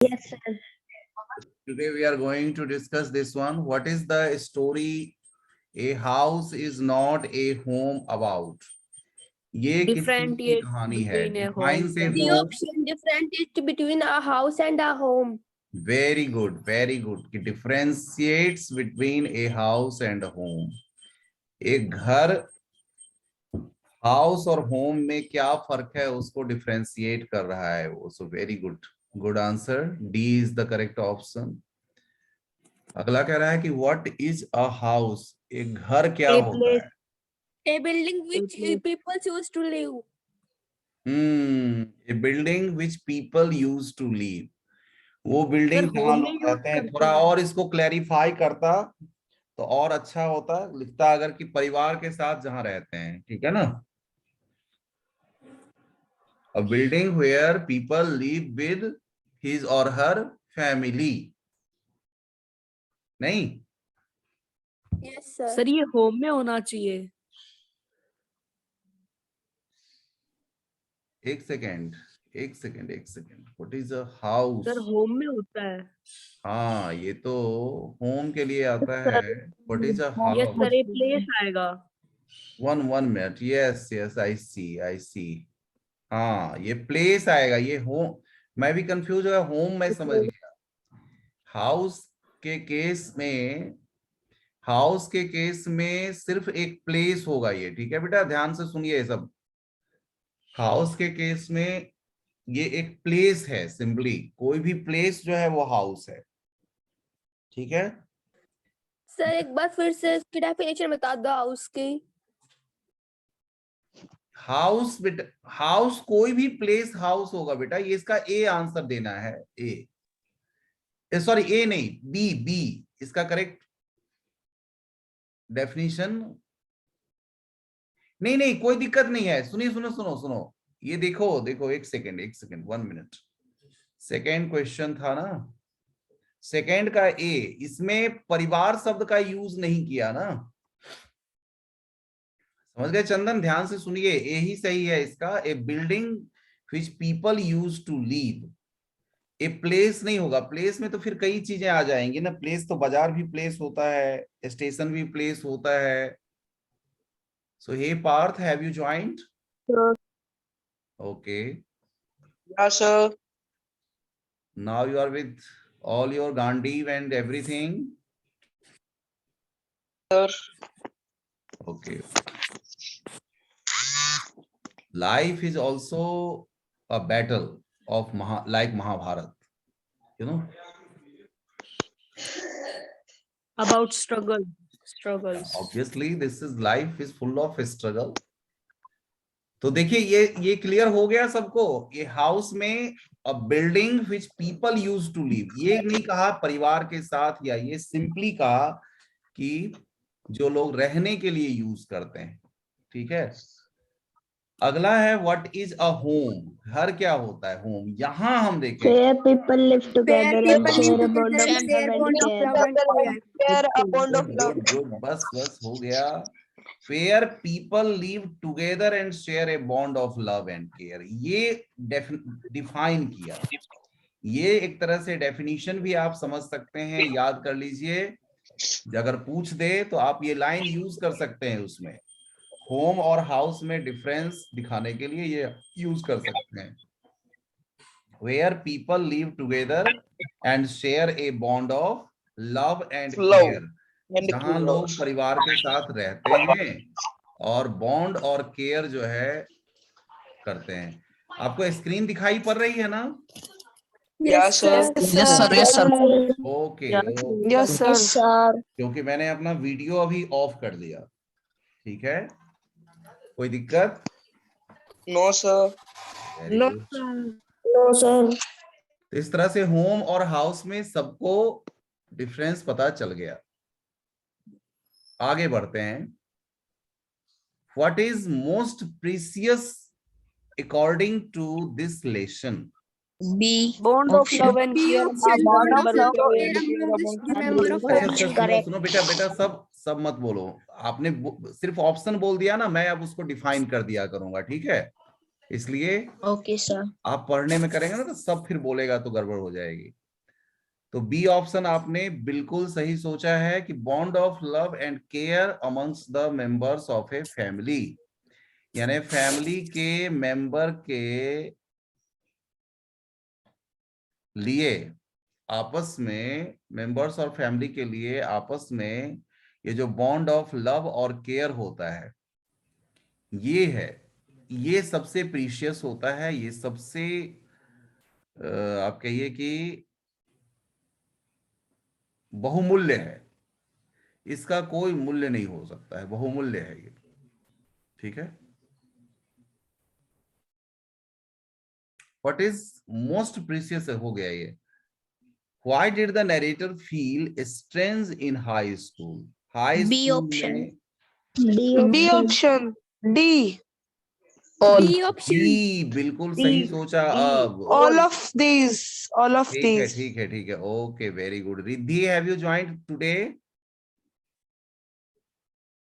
Yes, sir. Today we are going to discuss this one. What is the story a house is not a home about? ये किसकी कहानी है? Defines a The home. option differentiates between a house and a home. Very good, very good. It differentiates between a house and a home. एक घर, house और home में क्या फर्क है उसको डिफरेंशिएट कर रहा है वो. So very good, good answer. D is the correct option. अगला कह रहा है कि व्हाट इज अ हाउस? एक घर क्या होता है? A building which people choose to live. A building which people use to live. वो बिल्डिंग जहाँ लोग रहते हैं. थोड़ा और इसको क्लैरिफाई करता तो और अच्छा होता. लिखता अगर कि परिवार के साथ जहाँ रहते हैं. ठीक है ना? A building where people live with his or her family. नहीं? Yes, sir. सर ये होम में होना चाहिए. एक second. What is a house? Sir home में होता है. हाँ, ये तो होम के लिए आता है. व्हाट इज अ ये हाउस? सर ये प्लेस आएगा. One minute. यस यस, आई सी. हाँ, ये प्लेस आएगा. ये होम, मैं भी कंफ्यूज हो गया. होम मैं समझ गया. हाउस के केस में, हाउस के केस में सिर्फ एक प्लेस होगा ये. ठीक है बेटा, ध्यान से सुनिए सब. हाउस के केस में ये एक प्लेस है. सिंपली कोई भी प्लेस जो है वो हाउस है. ठीक है? सर एक बार फिर से इसकी डेफिनेशन बता दो हाउस की. हाउस बेटा, हाउस कोई भी प्लेस हाउस होगा बेटा. ये इसका ए आंसर देना है. ए सॉरी, ए नहीं, बी. बी इसका करेक्ट डेफिनेशन. नहीं, कोई दिक्कत नहीं है. सुनिए, सुनो. ये देखो एक सेकेंड, 1 मिनट. सेकेंड क्वेश्चन था ना, सेकेंड का ए. इसमें परिवार शब्द का यूज नहीं किया ना. समझ गए चंदन? ध्यान से सुनिए, ए ही सही है इसका. A building which people use to live. A place नहीं होगा. प्लेस में तो फिर कई चीजें आ जाएंगी ना. प्लेस तो बाजार भी प्लेस होता है, स्टेशन भी प्लेस होता है. So hey Parth, have you joined? Okay. Yes, sir. Now you are with all your Gandiv and everything. Sir. Okay. Life is also a battle of like Mahabharata. You know. About struggles. Obviously, this is life is full of struggle. तो देखिए, ये clear हो गया सबको. ये house में a building which people use to live. ये नहीं कहा परिवार के साथ, या ये सिंपली कहा कि जो लोग रहने के लिए यूज करते हैं. ठीक है? अगला है व्हाट इज अ होम. घर क्या होता है? होम यहां हम देखें. Where people live together and share a bond of love and care. Share a bond of love. Good. बस हो गया. Where people live together and share a bond of love and care. ये define किया. ये एक तरह से definition भी आप समझ सकते हैं, याद कर लीजिए. अगर पूछ दे तो आप ये लाइन यूज कर सकते हैं. उसमें होम और हाउस में डिफरेंस दिखाने के लिए ये यूज कर सकते हैं. Where people live together and share a bond of love and care. जहां लोग परिवार के साथ रहते हैं और बॉन्ड और केयर जो है करते हैं. आपको स्क्रीन दिखाई पड़ रही है ना? Yes, sir. Yes, sir. Okay. Yes, sir. क्योंकि मैंने अपना वीडियो अभी ऑफ कर दिया. ठीक है? कोई दिक्कत? No, sir. No, No, sir. इस तरह से होम और हाउस में सबको डिफरेंस पता चल गया. आगे बढ़ते हैं. What is most precious according to this lesson? B. Bond of love and care. सुनो बेटा, सब मत बोलो. आपने सिर्फ ऑप्शन बोल दिया ना, मैं अब उसको डिफाइन कर दिया करूंगा. ठीक है? इसलिए Okay, sir. आप पढ़ने में करेंगे ना तो सब फिर बोलेगा तो गड़बड़ हो जाएगी। तो बी ऑप्शन आपने बिल्कुल सही सोचा है कि bond of love and care amongst the members of a family, यानी फैमिली के मेंबर के लिए आपस में, मेंबर्स और फैमिली के लिए आपस में ये जो बॉन्ड ऑफ लव और केयर होता है, ये है, ये सबसे प्रीशियस होता है, ये सबसे आप कहिए कि बहुमूल्य है, इसका कोई मूल्य नहीं हो सकता है, बहुमूल्य है ये। ठीक है, व्हाट इज मोस्ट प्रीशियस हो गया ये। Why did the narrator feel strange in high school? High B school option. में D B option. option. D. All. B option. D, बिल्कुल सही सोचा। अब All of these. All of ठीक है these. ठीक है ठीक है, okay, very good. Riddhi, have you joined today?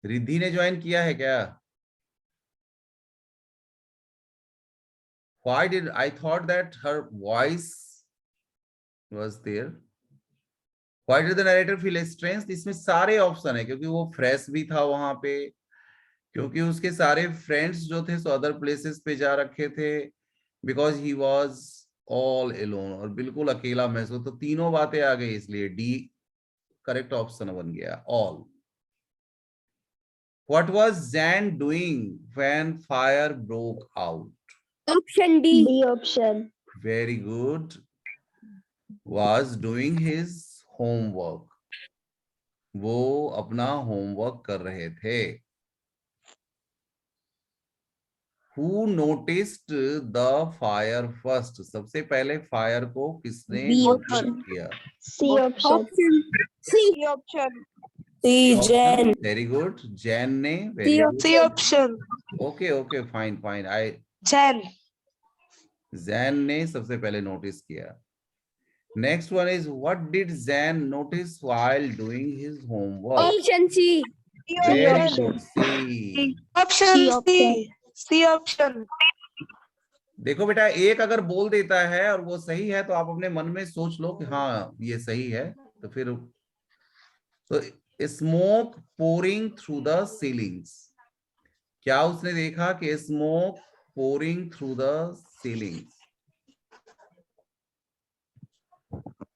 Riddhi ने ज्वाइन किया है क्या? Why did I thought that her voice was there? Why did the narrator feel strange? इसमें सारे ऑप्शन है, क्योंकि वो फ्रेश भी था वहां पे, क्योंकि उसके सारे फ्रेंड्स जो थे सो अदर प्लेसेस पे जा रखे थे, because he was all alone, और बिल्कुल अकेला महसूस, तो तीनों बातें आ गई, इसलिए डी करेक्ट ऑप्शन बन गया, all. What was Zan doing when fire broke out? Option D. D option. Very good. Was doing his homework. वो अपना होमवर्क कर रहे थे। Who noticed the fire first? सबसे पहले फायर को किसने B notice option. किया? C option. Option C. option. C. Jen. Very good. Jain ने very good. C option. Okay, okay, fine, fine. Jen. Jain ने सबसे पहले नोटिस किया। Next one is, what did Zan notice while doing his homework? Option C. Very good. C. Option C option. C option. देखो बेटा, एक अगर बोल देता है और वो सही है तो आप अपने मन में सोच लो कि हाँ ये सही है, तो फिर तो smoke pouring through the ceilings, क्या उसने देखा कि smoke pouring through the ceilings,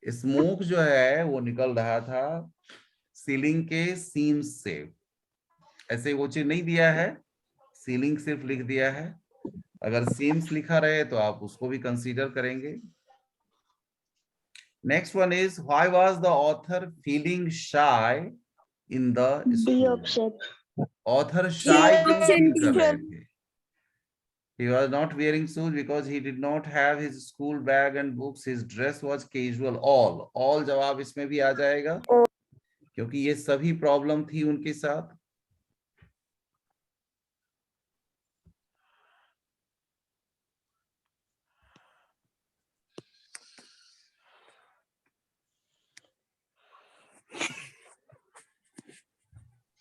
smoke जो है वो निकल रहा था सीलिंग के सीम्स से। ऐसे वो चीज नहीं दिया है, सीलिंग सिर्फ लिख दिया है, अगर सीम्स लिखा रहे तो आप उसको भी कंसीडर करेंगे। Next one is, why was the author feeling shy in the D school? option. Author shy क्यों फील कर रहे option. थे? He was not wearing shoes because he did not have his school bag and books. His dress was casual. All जवाब इसमें भी आ जाएगा, क्योंकि ये सभी प्रॉब्लम थी उनके साथ।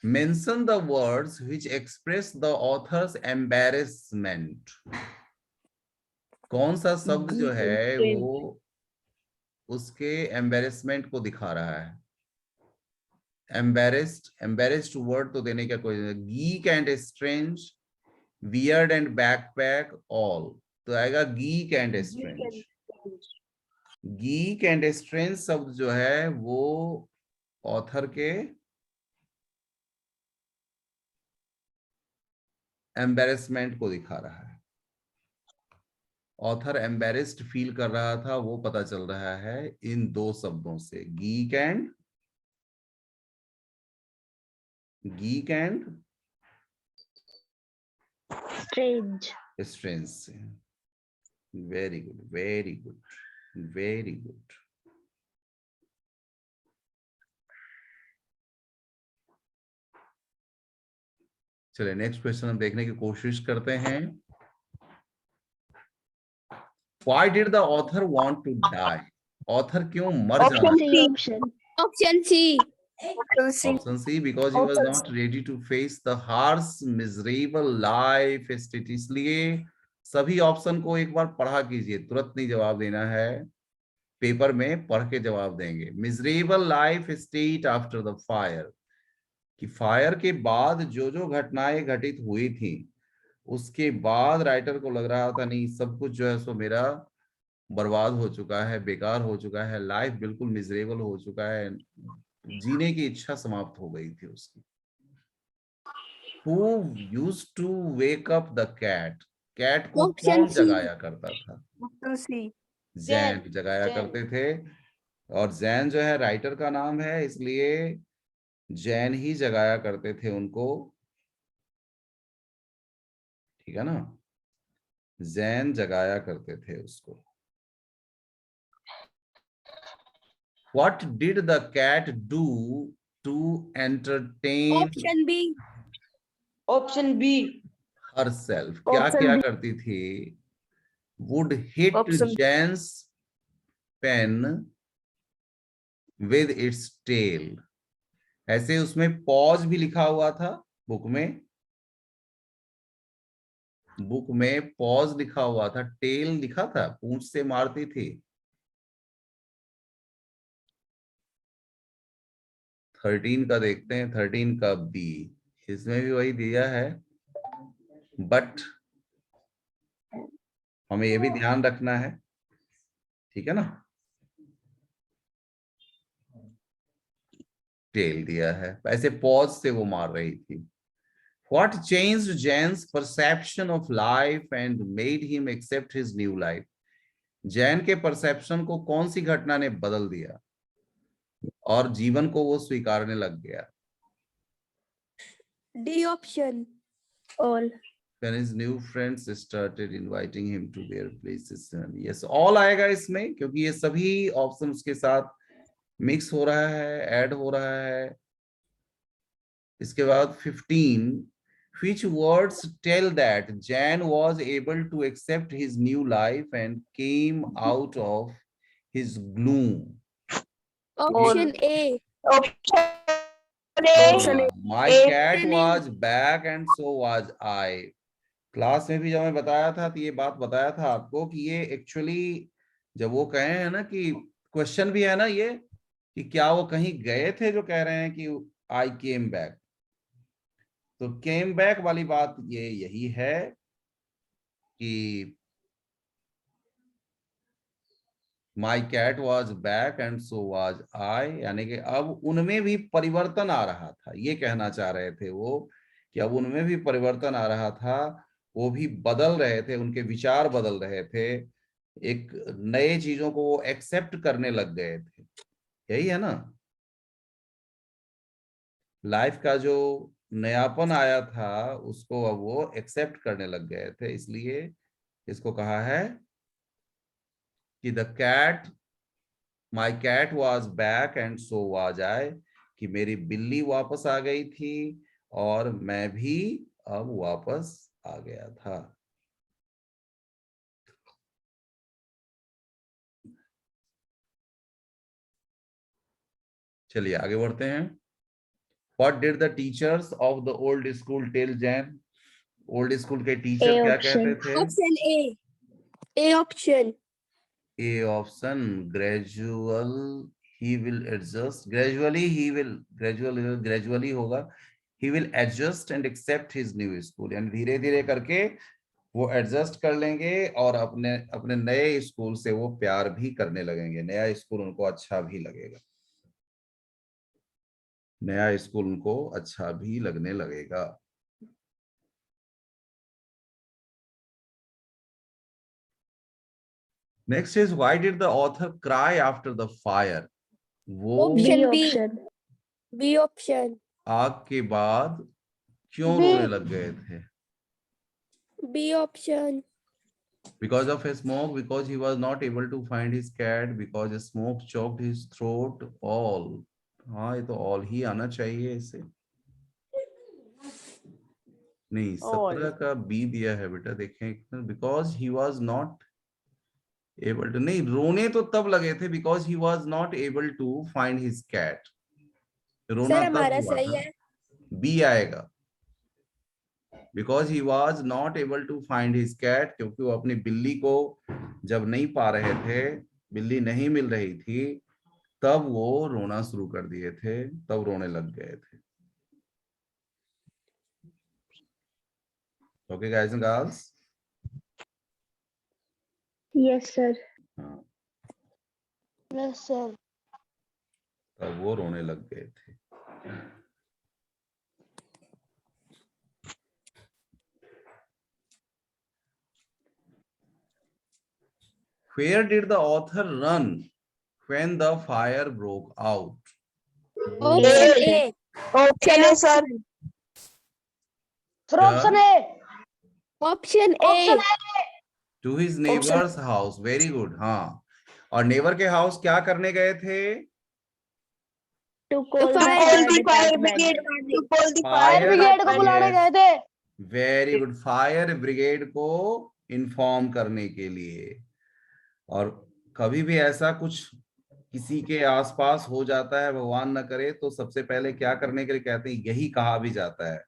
Mention the words which express the author's embarrassment. कौन सा शब्द जो है वो उसके एम्बेरसमेंट को दिखा रहा है? एम्बेरेस्ड वर्ड तो देने का कोई, geek and strange, weird and backpack, all, तो आएगा geek and strange. Geek and strange शब्द जो है वो ऑथर के एम्बेरसमेंट को दिखा रहा है। ऑथर एम्बेरेस्ड फील कर रहा था, वो पता चल रहा है इन दो शब्दों से, गीक एंड Strange. स्ट्रेंज से। Very good, very good, very good. चलिए नेक्स्ट क्वेश्चन हम देखने की कोशिश करते हैं। Why did the author want to die? Author क्यों मर जाना? C option. Option C. Option C, because he was not ready to face the harsh, miserable life state, इसलिए सभी ऑप्शन को एक बार पढ़ा कीजिए, तुरंत नहीं जवाब देना है, पेपर में पढ़ के जवाब देंगे। Miserable life state after the fire, कि फायर के बाद जो जो घटनाएं घटित हुई थी उसके बाद राइटर को लग रहा था नहीं सब कुछ जो है सो मेरा बर्बाद हो चुका है, बेकार हो चुका है, लाइफ बिल्कुल मिजरेबल हो चुका है, जीने की इच्छा समाप्त हो गई थी उसकी। Who used to wake up the cat? Cat को Option कौन C. जगाया करता था? Option C. जैन जगाया करते थे, और जैन जो है राइटर का नाम है, इसलिए जैन ही जगाया करते थे उनको, ठीक है ना, जैन जगाया करते थे उसको। What did the cat do to entertain Option B. Option B. herself? क्या Option क्या B. करती थी? Would hit Option B. Jan's pen with its tail. ऐसे उसमें पॉज भी लिखा हुआ था बुक में, बुक में पॉज लिखा हुआ था, टेल लिखा था, पूंछ से मारती थी। 13 का देखते हैं, 13 का बी, इसमें भी वही दिया है, बट हमें ये भी ध्यान रखना है, ठीक है ना, टेल दिया है, ऐसे पॉज से वो मार रही थी। What changed Jan's perception of life and made him accept his new life? Jain के परसेप्शन को कौन सी घटना ने बदल दिया और जीवन को वो स्वीकारने लग गया? D option. All. When his new friends started inviting him to their places. Yes, all आएगा इसमें, क्योंकि ये सभी ऑप्शन उसके साथ मिक्स हो रहा है, ऐड हो रहा है। इसके बाद 15, which words tell that Jan was able to accept his new life and came out of his gloom? Option A. Option A. My cat was back and so was I. Class में भी जब मैं बताया था तो ये बात बताया था आपको कि ये एक्चुअली जब वो कहे हैं ना कि क्वेश्चन भी है ना ये कि क्या वो कहीं गए थे, जो कह रहे हैं कि आई केम बैक, तो केम बैक वाली बात ये यही है कि my cat was back and so was I, यानी कि अब उनमें भी परिवर्तन आ रहा था, ये कहना चाह रहे थे वो कि अब उनमें भी परिवर्तन आ रहा था, वो भी बदल रहे थे, उनके विचार बदल रहे थे, एक नए चीजों को वो एक्सेप्ट करने लग गए थे। यही है ना, लाइफ का जो नयापन आया था उसको अब वो एक्सेप्ट करने लग गए थे, इसलिए इसको कहा है कि the cat, my cat was back and so was I, कि मेरी बिल्ली वापस आ गई थी और मैं भी अब वापस आ गया था। चलिए आगे बढ़ते हैं। What did the teachers of the old school tell Jan? Old school के टीचर A क्या option. कहते थे? Option A. A option. A option, gradual he will adjust, gradually he will, gradually होगा, he will adjust and accept his new school, यानी धीरे धीरे करके वो एडजस्ट कर लेंगे और अपने अपने नए स्कूल से वो प्यार भी करने लगेंगे, नया स्कूल उनको अच्छा भी लगेगा, नया स्कूल उनको अच्छा भी लगने लगेगा। Next is why did the author cry after the fire? वो Option B. option. B option. आग के बाद क्यों रोने लग गए थे? B option. Because of a smoke, because he was not able to find his cat, because a smoke choked his throat, all। हाँ ये तो all ही आना चाहिए इसे, नहीं 17 का बी दिया है बेटा, देखें, because he was not able to, नहीं रोने तो तब लगे थे because he was not able to find his cat, रोना सर तब हमारा हुआ सही था, है। बी आएगा, because he was not able to find his cat, क्योंकि वो अपनी बिल्ली को जब नहीं पा रहे थे, बिल्ली नहीं मिल रही थी, तब वो रोना शुरू कर दिए थे, तब रोने लग गए थे। Okay guys and girls? Yes, sir. हाँ, Yes, sir. तब वो रोने लग गए थे। Where did the author run when the fire broke out? Option A. Option A, sir. Sir, Yeah. option A. Option Option A. A. To his neighbor's house. Very good. हाँ, और neighbour के house क्या करने गए थे? To call the fire fire department. brigade. To call the Fire fire brigade को बुलाने गए थे. वेरी गुड, फायर ब्रिगेड को इन्फॉर्म करने के लिए। और कभी भी ऐसा कुछ किसी के आसपास हो जाता है, भगवान न करे, तो सबसे पहले क्या करने के लिए कहते हैं, यही कहा भी जाता है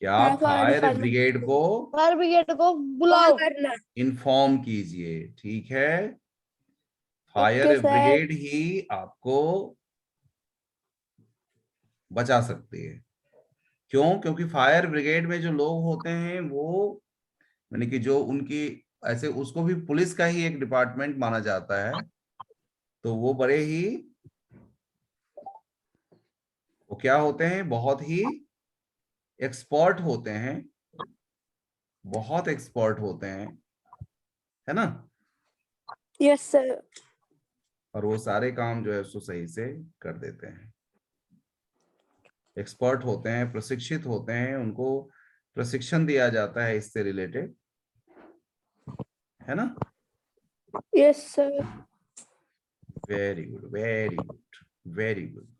कि आप फायर ब्रिगेड को फायर ब्रिगेड को बुलाओ, करना। इन्फॉर्म कीजिए। ठीक है, फायर Okay, sir. ब्रिगेड ही आपको बचा सकती है। क्यों? क्योंकि फायर ब्रिगेड में जो लोग होते हैं वो, यानी कि जो उनकी ऐसे, उसको भी पुलिस का ही एक डिपार्टमेंट माना जाता है, तो वो बड़े ही, वो क्या होते हैं, बहुत ही एक्सपर्ट होते हैं, बहुत एक्सपर्ट होते हैं, है ना? Yes, sir. और वो सारे काम जो है उसको सही से कर देते हैं। एक्सपर्ट होते हैं, प्रशिक्षित होते हैं, उनको प्रशिक्षण दिया जाता है इससे रिलेटेड, है ना? Yes, sir. Very good, very good, very good.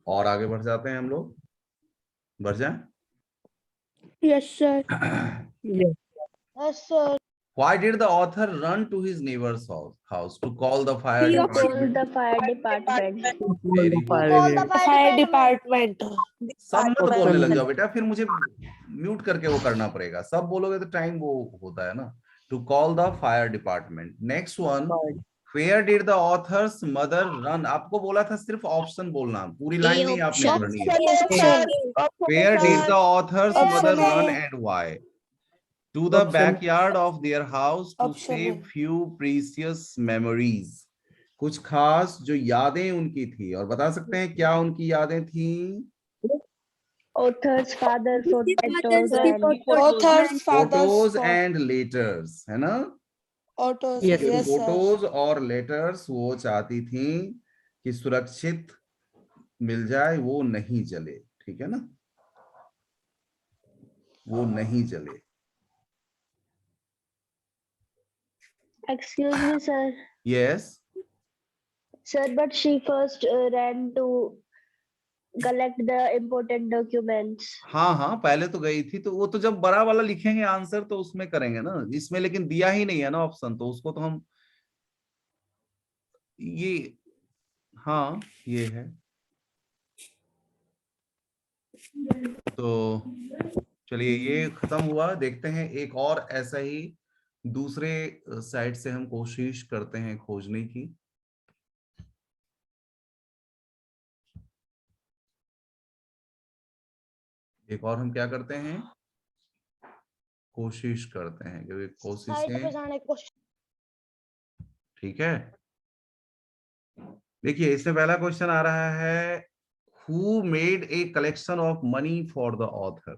और आगे बढ़ जाते हैं हम लोग, बढ़ जाएं? Yes, sir. Yes, sir. Why did the author run to his neighbor's house to call the fire He department? Call the fire department. Very good. Call the fire department. सब मत बोलने लग जाओ बेटा, फिर मुझे म्यूट करके वो करना पड़ेगा। सब बोलोगे तो टाइम वो होता है ना। To call the fire department. Next one. Where did the author's mother run? आपको बोला था सिर्फ ऑप्शन बोलना, पूरी लाइन नहीं आपने पढ़नी है। Where did the author's mother run and why? To the backyard of their house to save few precious memories. कुछ खास जो यादें उनकी थी, और बता सकते हैं क्या उनकी यादें थी? Author's father photos and letters, है ना? फोटोज और लेटर्स वो चाहती थी कि सुरक्षित मिल जाए, वो नहीं जले। ठीक है ना, वो नहीं जले। Excuse me, sir. Yes. Sir, but she first ran to collect the important documents. हाँ हाँ, पहले तो गई थी, तो वो तो जब बड़ा वाला लिखेंगे आंसर तो उसमें करेंगे ना, इसमें लेकिन दिया ही नहीं है ना ऑप्शन, तो उसको तो हम ये, हाँ ये है। तो चलिए ये खत्म हुआ। देखते हैं एक और ऐसा ही दूसरे साइड से हम कोशिश करते हैं खोजने की। एक और हम क्या करते हैं, कोशिश करते हैं, क्योंकि कोशिशें, ठीक है। देखिए इसमें पहला क्वेश्चन आ रहा है, who made a collection of money for the author?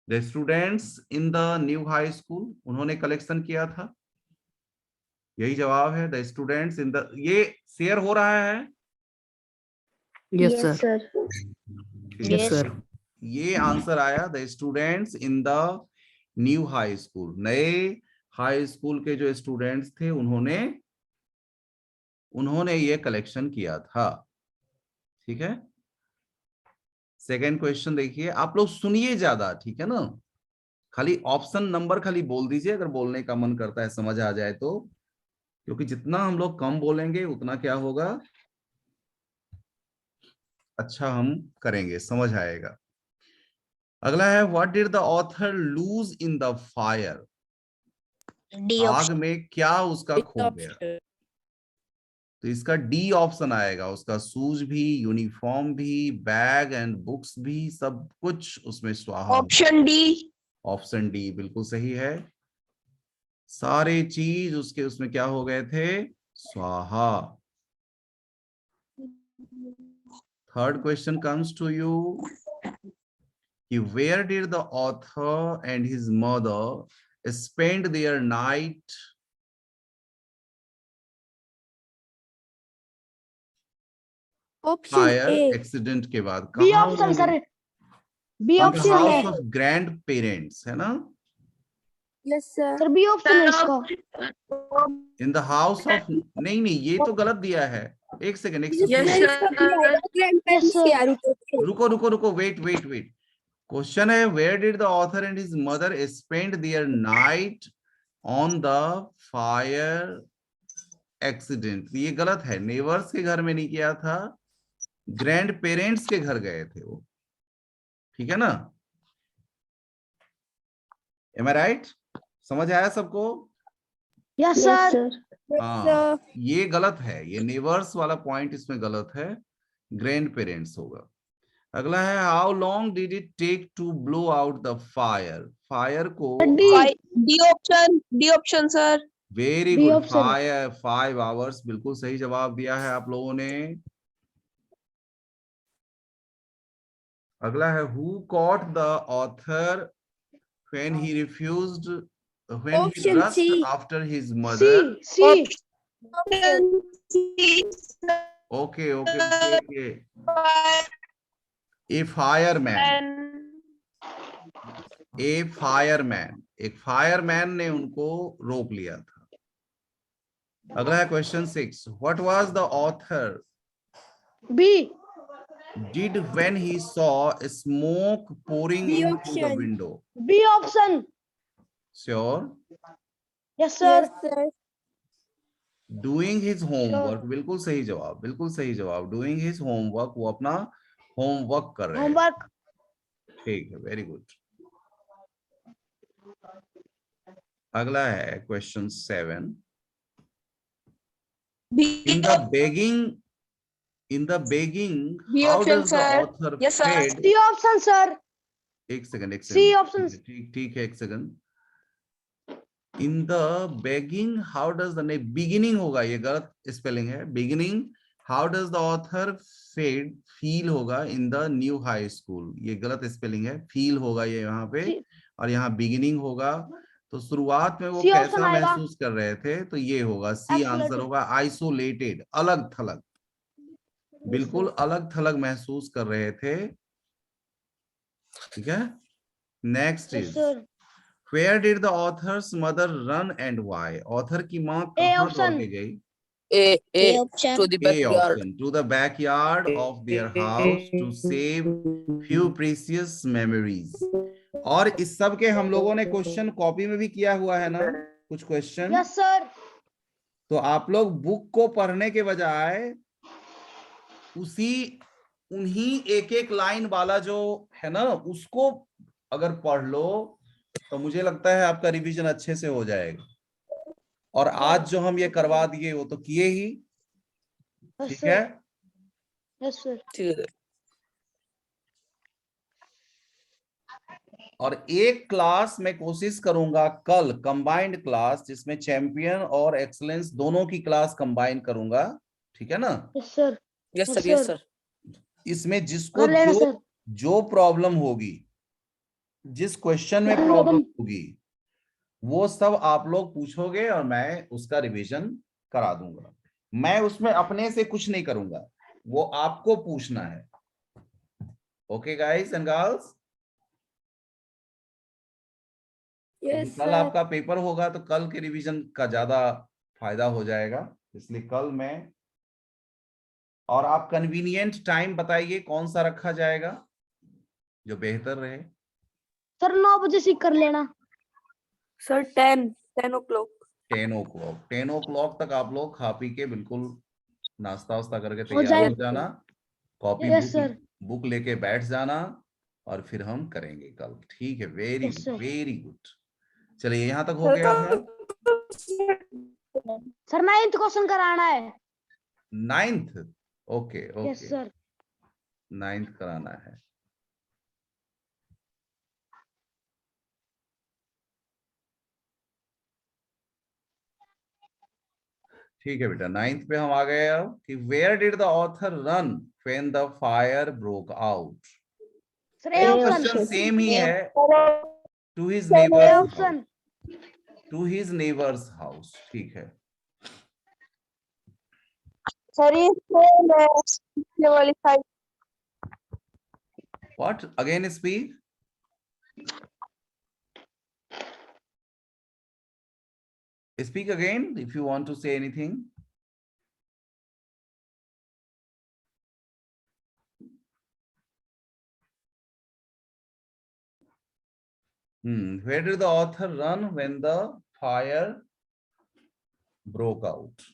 The students in the new high school, उन्होंने कलेक्शन किया था, यही जवाब है। द स्टूडेंट्स इन द, ये शेयर हो रहा है? Yes, sir. Yes, sir. ये आंसर आया, the students in the new high school. नए हाई स्कूल के जो स्टूडेंट्स थे उन्होंने ये कलेक्शन किया था। ठीक है, सेकेंड क्वेश्चन देखिए, आप लोग सुनिए ज्यादा, ठीक है ना? खाली ऑप्शन नंबर खाली बोल दीजिए अगर बोलने का मन करता है, समझ आ जाए तो, क्योंकि जितना हम लोग कम बोलेंगे उतना क्या होगा, अच्छा हम करेंगे, समझ आएगा। अगला है what did the author lose in the fire? आग में क्या उसका खो गया? तो इसका डी ऑप्शन आएगा, उसका शूज भी, यूनिफॉर्म भी, बैग एंड बुक्स भी, सब कुछ उसमें स्वाहा। Option D. ऑप्शन डी बिल्कुल सही है, सारे चीज उसके उसमें क्या हो गए थे? स्वाहा। Third question comes to you कि where did the author and his mother spend their night? Option fire A. Accident के बाद बी कहाँ ऑप्शन उन्होंने? Sir, B in the option house है ऑफ ग्रैंड पेरेंट्स, है ना? Yes, sir. Sir, B option है इसका। इन द हाउस ऑफ, नहीं नहीं ये तो गलत दिया है। एक सेकंड एक Yes, सेकंड, sir. इसका भी आएगा grandparents sir. के यार ऊपर। रुको रुको रुको, वेट वेट वेट। क्वेश्चन है where did the author and his mother spend their night on the fire accident? ये गलत है, नेबर्स के घर में नहीं किया था, ग्रैंड पेरेंट्स के घर गए थे वो, ठीक है ना? एम आई राइट? समझ आया सबको? Yes Yes, sir. sir. Yes, हाँ, sir. ये गलत है, ये नेबर्स वाला पॉइंट इसमें गलत है, ग्रैंड पेरेंट्स होगा। अगला है how long did it take to blow out the fire? Fire को D option sir. Very D गुड, option. 5 आवर्स, बिल्कुल सही जवाब दिया है आप लोगों ने। अगला है who caught the author when he refused, when he Option rushed C. After his C mother? C okay okay okay, a fireman, एक फायरमैन ने उनको रोक लिया था। अगला है question 6, what was the author be did when he saw smoke pouring B in through the option. window? B option. Sure. Yes sir. Yes, sir. Doing his homework, बिल्कुल सही जवाब, बिल्कुल सही जवाब। Doing his homework, वो अपना homework कर रहे हैं। होमवर्क। ठीक है, वेरी गुड। अगला है question 7, in the begging B how option, does the sir. author Yes, sir. fed? C option sir. एक सेकंड C option. ठीक ठीक है, एक सेकंड। In the begging how does the, नहीं बिगिनिंग होगा, ये गलत स्पेलिंग है। Beginning how does the author feel होगा in the new high school, ये गलत स्पेलिंग है, फील होगा ये यहाँ पे, और यहाँ बिगिनिंग होगा। तो शुरुआत में वो C option कैसा आएगा। महसूस कर रहे थे, तो ये होगा सी आंसर Isolated. होगा, आइसोलेटेड, अलग थलग, बिल्कुल अलग थलग महसूस कर रहे थे। ठीक है, next yes is sir. Where did the author's mother run and why? Author की माँ A कहाँ दौड़ option. के गई? A to the A backyard. option, to the backyard of their house to save few precious memories. और इस सब के हम लोगों ने क्वेश्चन कॉपी में भी किया हुआ है ना, कुछ क्वेश्चन। Yes sir. तो आप लोग बुक को पढ़ने के बजाय उन्हीं एक एक लाइन वाला जो है ना उसको अगर पढ़ लो तो मुझे लगता है आपका रिवीजन अच्छे से हो जाएगा। और आज जो हम ये करवा दिए वो तो किए ही, ठीक है? Yes sir. ठीक है। और एक क्लास में कोशिश करूंगा कल, कंबाइंड क्लास, जिसमें चैंपियन और एक्सीलेंस दोनों की क्लास कंबाइन करूंगा, ठीक है ना? Yes sir. Yes sir, yes sir. इसमें जिसको कर लेना जो सर। जो प्रॉब्लम होगी, जिस क्वेश्चन में प्रॉब्लम होगी, वो सब आप लोग पूछोगे और मैं उसका रिवीजन करा दूंगा। मैं उसमें अपने से कुछ नहीं करूंगा, वो आपको पूछना है। Okay guys and girls? Yes, कल sir. आपका पेपर होगा तो कल के रिवीजन का ज्यादा फायदा हो जाएगा, इसलिए कल मैं, और आप कन्वीनियंट टाइम बताइए कौन सा रखा जाएगा जो बेहतर रहे। सर 9 बजे से कर लेना। Sir, 10 o'clock. 10 o'clock तक आप लोग खा पी के बिल्कुल नाश्ता वास्ता करके हो तैयार हो जाएगा। जाना। Copy Yes, sir. बुक लेके बैठ जाना और फिर हम करेंगे कल, ठीक है? Very Yes, sir. Very good. चलिए यहाँ तक हो गया है। सर 9th क्वेश्चन कराना है। 9th, okay yes okay, sir. 9th कराना है। ठीक है बेटा, 9th पे हम आ गए अब कि where did the author run when the fire broke out. Sir A option. Question same ही है, to his a neighbour's house, option. To his neighbour's house, ठीक है। सर ये वाली side What again? Speak. Speak again if you want to say anything. Where did the author run when the fire broke out?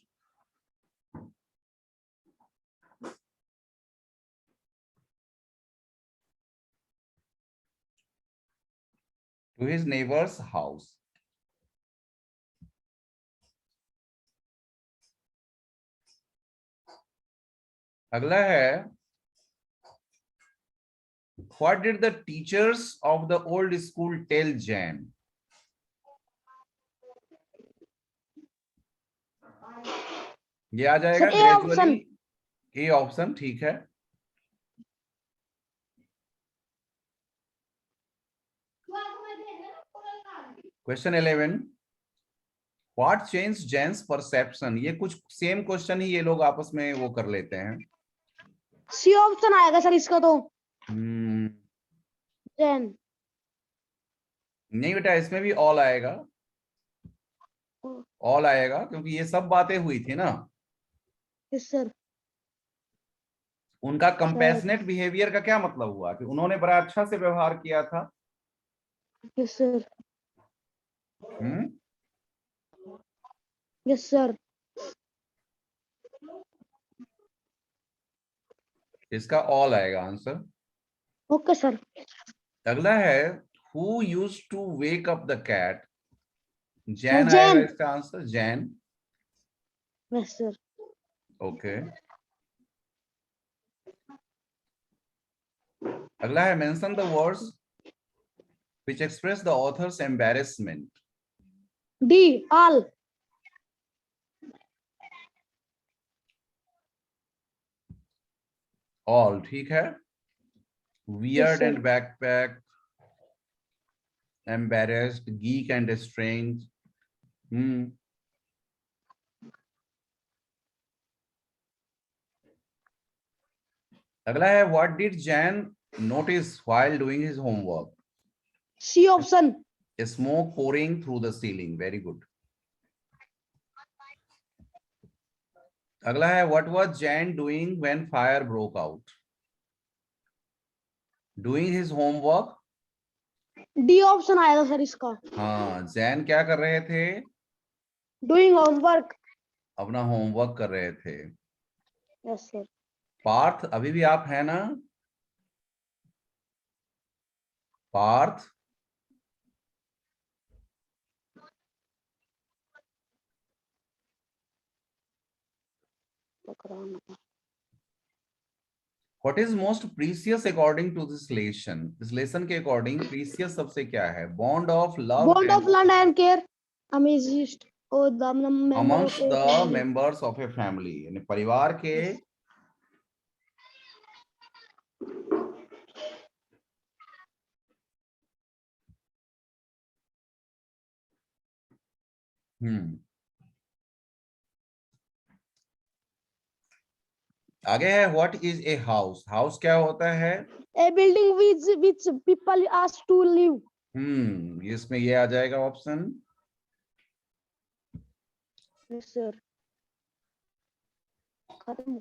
To his neighbor's house. अगला है, what did the teachers of the old school tell Jan? ये आ जाएगा sir, A option. Gradually. A option, ठीक है। Question 11, What changed Jan's perception? ये कुछ same question ही ये लोग आपस में वो कर लेते हैं। सी ऑप्शन आएगा सर इसका तो। जैन। नहीं बेटा, इसमें भी ऑल आएगा, ऑल आएगा क्योंकि ये सब बातें हुई थी ना। Yes sir. उनका कंपैशनेट बिहेवियर का क्या मतलब हुआ कि उन्होंने बड़ा अच्छा से व्यवहार किया था। Yes sir. Yes sir. इसका ऑल आएगा आंसर। Okay sir. अगला है, who used to wake up the cat? Jane Jane. आएगा इसका answer, Jane. Yes sir. Okay. अगला है, mention the words which express the author's embarrassment. D all. All ठीक है। Weird sir. And backpack, embarrassed, geek and strange. अगला है, what did Jan notice while doing his homework? C option. Smoke pouring through the ceiling. Very good. अगला है, what was Jan doing when fire broke out? Doing his homework. D option आएगा sir इसका। हाँ, जैन क्या कर रहे थे? Doing homework. अपना होमवर्क कर रहे थे। Yes sir. पार्थ, अभी भी आप है ना? Parth, What is most precious according to this lesson? इस लेसन के अकॉर्डिंग प्रीसियस सबसे क्या है? Bond of love, bond of love and care amongst और the amongst the members of a family, यानी परिवार के आगे है, what is a house? House क्या होता है? A building which people ask to live. इसमें ये आ जाएगा ऑप्शन। Yes sir. खत्म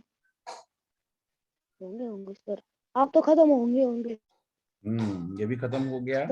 होंगे सर, आप तो खत्म होंगे। ये भी खत्म हो गया।